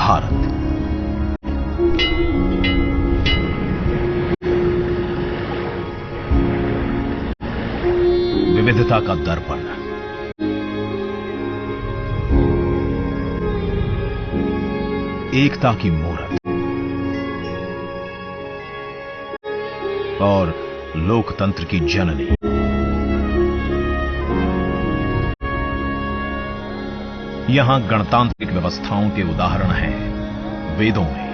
भारत। विविधता का दर्पण, एकता की मूरत और लोकतंत्र की जननी। यहां गणतांत्रिक व्यवस्थाओं के उदाहरण हैं वेदों में,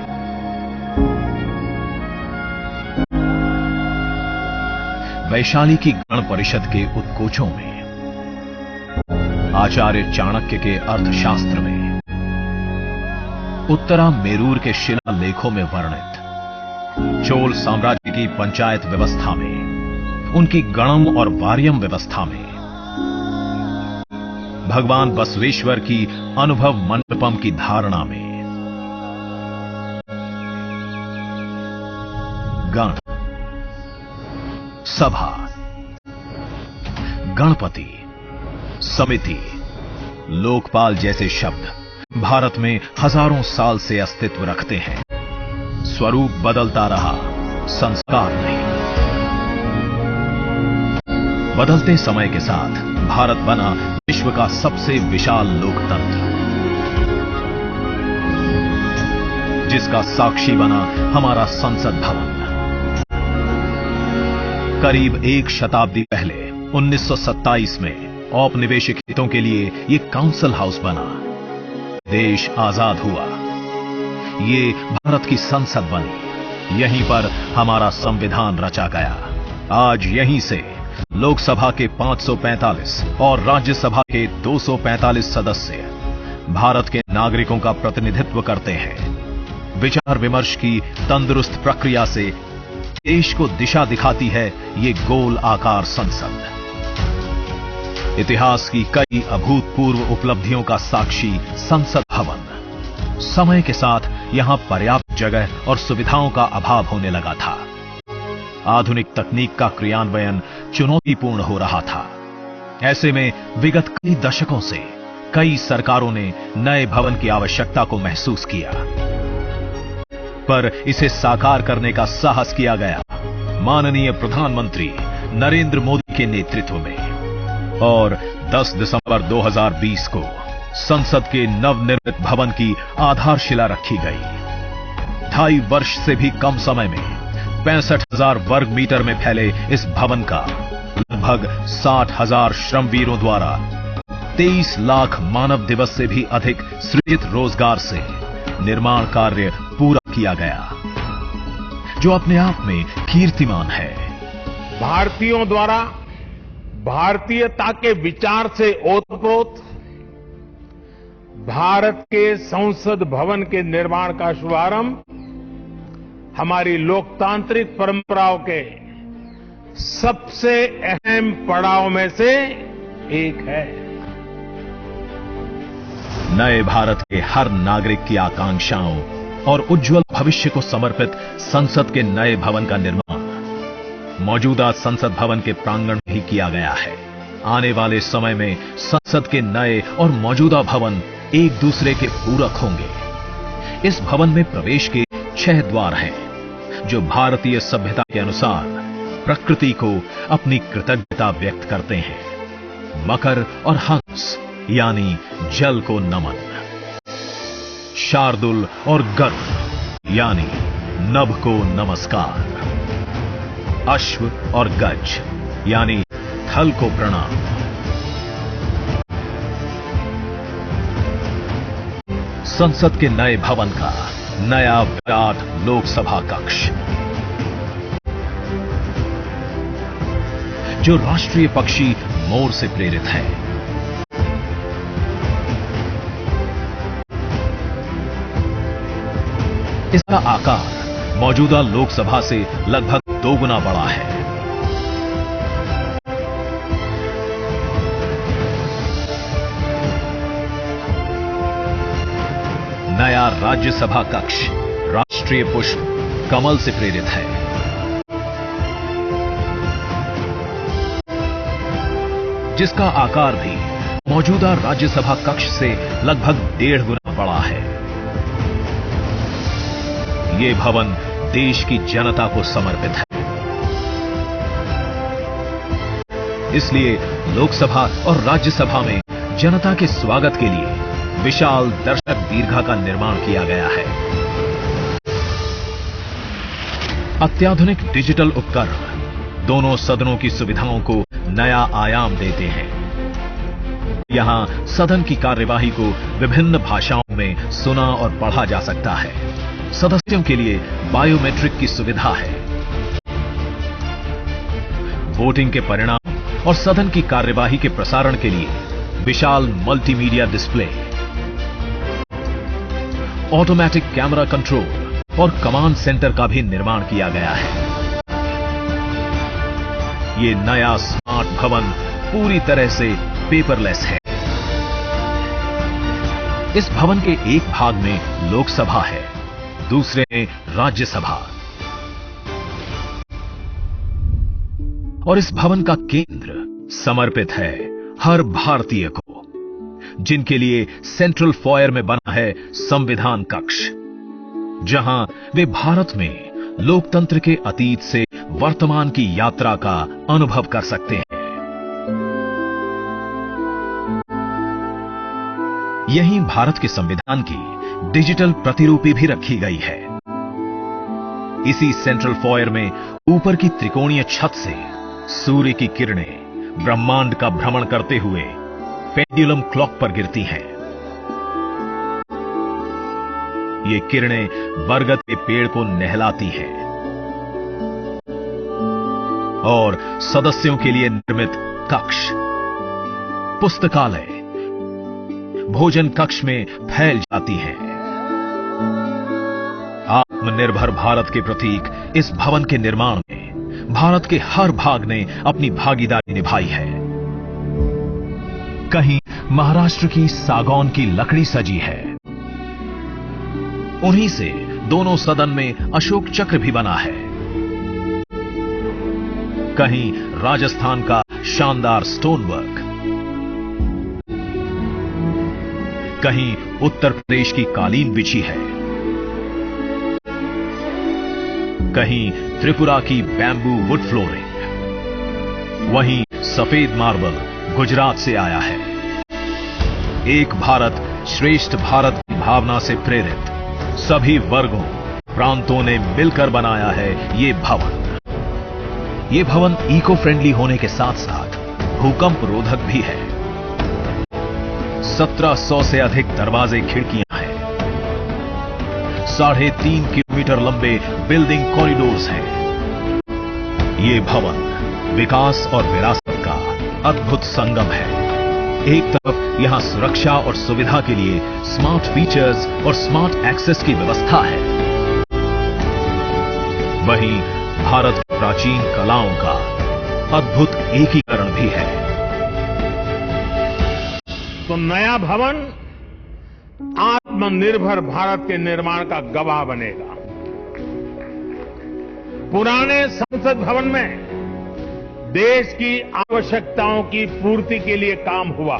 वैशाली की गण परिषद के उत्कोचों में, आचार्य चाणक्य के अर्थशास्त्र में, उत्तरा मेरूर के शिलालेखों में वर्णित चोल साम्राज्य की पंचायत व्यवस्था में, उनकी गणम और वार्यम व्यवस्था में, भगवान बसवेश्वर की अनुभव मंडपम की धारणा में। गण, सभा, गणपति, समिति, लोकपाल जैसे शब्द भारत में हजारों साल से अस्तित्व रखते हैं। स्वरूप बदलता रहा, संस्कार नहीं। बदलते समय के साथ भारत बना विश्व का सबसे विशाल लोकतंत्र, जिसका साक्षी बना हमारा संसद भवन। करीब एक शताब्दी पहले 1927 में औपनिवेशिक हितों के लिए यह काउंसिल हाउस बना। देश आजाद हुआ, ये भारत की संसद बनी। यहीं पर हमारा संविधान रचा गया। आज यहीं से लोकसभा के 545 और राज्यसभा के 245 सदस्य भारत के नागरिकों का प्रतिनिधित्व करते हैं। विचार विमर्श की तंदुरुस्त प्रक्रिया से देश को दिशा दिखाती है ये गोल आकार संसद। इतिहास की कई अभूतपूर्व उपलब्धियों का साक्षी संसद भवन। समय के साथ यहां पर्याप्त जगह और सुविधाओं का अभाव होने लगा था। आधुनिक तकनीक का क्रियान्वयन चुनौतीपूर्ण हो रहा था। ऐसे में विगत कई दशकों से कई सरकारों ने नए भवन की आवश्यकता को महसूस किया, पर इसे साकार करने का साहस किया गया माननीय प्रधानमंत्री नरेंद्र मोदी के नेतृत्व में। और 10 दिसंबर 2020 को संसद के नवनिर्मित भवन की आधारशिला रखी गई। 2.5 वर्ष से भी कम समय में 65,000 वर्ग मीटर में फैले इस भवन का लगभग 60,000 श्रमवीरों द्वारा 23 लाख मानव दिवस से भी अधिक सृजित रोजगार से निर्माण कार्य पूरा किया गया, जो अपने आप में कीर्तिमान है। भारतीयों द्वारा भारतीयता के विचार से ओतप्रोत भारत के संसद भवन के निर्माण का शुभारंभ हमारी लोकतांत्रिक परंपराओं के सबसे अहम पड़ाव में से एक है। नए भारत के हर नागरिक की आकांक्षाओं और उज्जवल भविष्य को समर्पित संसद के नए भवन का निर्माण मौजूदा संसद भवन के प्रांगण में ही किया गया है। आने वाले समय में संसद के नए और मौजूदा भवन एक दूसरे के पूरक होंगे। इस भवन में प्रवेश के 6 द्वार हैं, जो भारतीय सभ्यता के अनुसार प्रकृति को अपनी कृतज्ञता व्यक्त करते हैं। मकर और हंस यानी जल को नमन, शार्दुल और गरुड़ यानी नभ को नमस्कार, अश्व और गज यानी थल को प्रणाम। संसद के नए भवन का नया विराट लोकसभा कक्ष, जो राष्ट्रीय पक्षी मोर से प्रेरित है। इसका आकार मौजूदा लोकसभा से लगभग 2 गुना बड़ा है। नया राज्यसभा कक्ष राष्ट्रीय पुष्प कमल से प्रेरित है। जिसका आकार भी मौजूदा राज्यसभा कक्ष से लगभग 1.5 गुना बड़ा है। ये भवन देश की जनता को समर्पित है। इसलिए लोकसभा और राज्यसभा में जनता के स्वागत के लिए विशाल दर्शक दीर्घा का निर्माण किया गया है। अत्याधुनिक डिजिटल उपकरण दोनों सदनों की सुविधाओं को नया आयाम देते हैं। यहां सदन की कार्यवाही को विभिन्न भाषाओं में सुना और पढ़ा जा सकता है। सदस्यों के लिए बायोमेट्रिक की सुविधा है। वोटिंग के परिणाम और सदन की कार्यवाही के प्रसारण के लिए विशाल multimedia display, automatic camera control और कमांड सेंटर का भी निर्माण किया गया है। ये नया स्मार्ट भवन पूरी तरह से पेपरलेस है। इस भवन के एक भाग में लोकसभा है, दूसरे में राज्यसभा। और इस भवन का केंद्र समर्पित है हर भारतीय को, जिनके लिए सेंट्रल फॉयर में बना है संविधान कक्ष, जहां वे भारत में लोकतंत्र के अतीत से वर्तमान की यात्रा का अनुभव कर सकते हैं। यहीं भारत के संविधान की डिजिटल प्रतिलिपि भी रखी गई है। इसी सेंट्रल फॉयर में ऊपर की त्रिकोणीय छत से सूर्य की किरणें ब्रह्मांड का भ्रमण करते हुए पेंडुलम क्लॉक पर गिरती हैं। ये किरणें बरगद के पेड़ को नहलाती हैं और सदस्यों के लिए निर्मित कक्ष, पुस्तकालय, भोजन कक्ष में फैल जाती हैं। आत्मनिर्भर भारत के प्रतीक इस भवन के निर्माण में भारत के हर भाग ने अपनी भागीदारी निभाई है। कहीं महाराष्ट्र की सागौन की लकड़ी सजी है, उन्हीं से दोनों सदन में अशोक चक्र भी बना है। कहीं राजस्थान का शानदार स्टोन वर्क, कहीं उत्तर प्रदेश की कालीन बिछी है, कहीं त्रिपुरा की बैम्बू वुड फ्लोरिंग, वहीं सफेद मार्बल गुजरात से आया है। एक भारत श्रेष्ठ भारत की भावना से प्रेरित सभी वर्गों, प्रांतों ने मिलकर बनाया है ये भवन। ये भवन इको फ्रेंडली होने के साथ साथ भूकंप रोधक भी है। 1700 से अधिक दरवाजे, खिड़कियां हैं। 3.5 किलोमीटर लंबे बिल्डिंग कॉरिडोर्स हैं। ये भवन विकास और विरासत का अद्भुत संगम है। एक तरफ यहां सुरक्षा और सुविधा के लिए स्मार्ट फीचर्स और स्मार्ट एक्सेस की व्यवस्था है, वहीं भारत की प्राचीन कलाओं का अद्भुत एकीकरण भी है। तो नया भवन आत्मनिर्भर भारत के निर्माण का गवाह बनेगा। पुराने संसद भवन में देश की आवश्यकताओं की पूर्ति के लिए काम हुआ,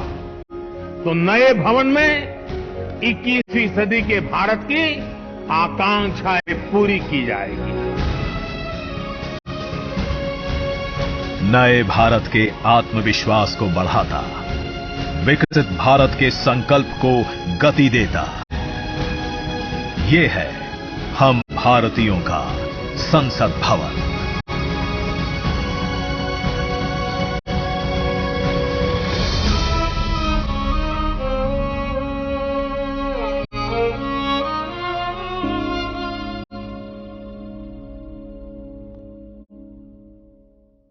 तो नए भवन में 21वीं सदी के भारत की आकांक्षाएं पूरी की जाएगी। नए भारत के आत्मविश्वास को बढ़ाता, विकसित भारत के संकल्प को गति देता, ये है हम भारतीयों का संसद भवन।